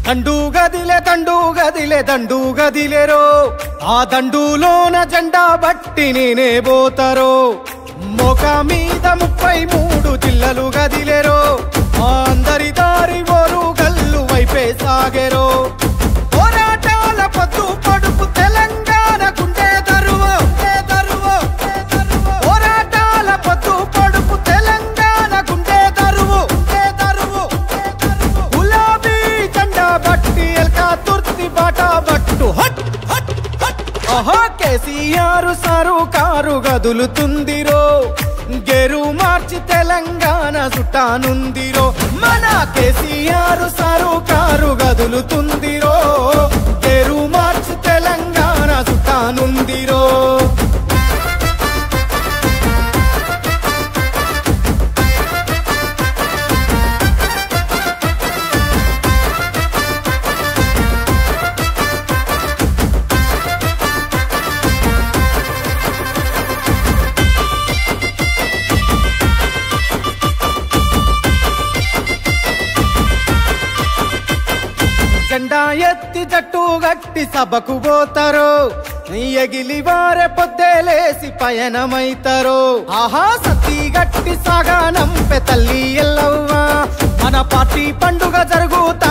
దండు గదిలే దండు గదిలేరో ఆ దండులోన జెండా బట్టి నేనే పోతారో మోక మీద 33 జిల్లలు గదిలేరో అందరి దారి ఓరు గల్లు వైపే సాగెరో పోరాటాల పొద్దు పడుపు తెలంగాణ గుండె దరువు పోరాటాల పొద్దు పడుపు తెలంగాణ గుండె దరువు గులాబీ జెండా బట్టి ఎల్కా తుర్తి బాటా బట్టు హట్ హట్ హట్ ఆహా కేసీఆర్ సారు కారు గదులుతుందిరో గేరు మార్చి తెలంగాణ సుట్టానుందిరో మన కేసీఆర్ సారు కారు గదులుతుందిరో గేరు మార్చి తెలంగాణ సుట్టానుందిరో జెండా ఎత్తి జట్టు గట్టి సభకు పోతారో ఎగిలి వారే పొద్దేలేసి పయనమైతారో ఆహా సత్తి గట్టి సాగానంపె తల్లి ఎల్లవ్వ మన పార్టీ పండుగ జరుగుతా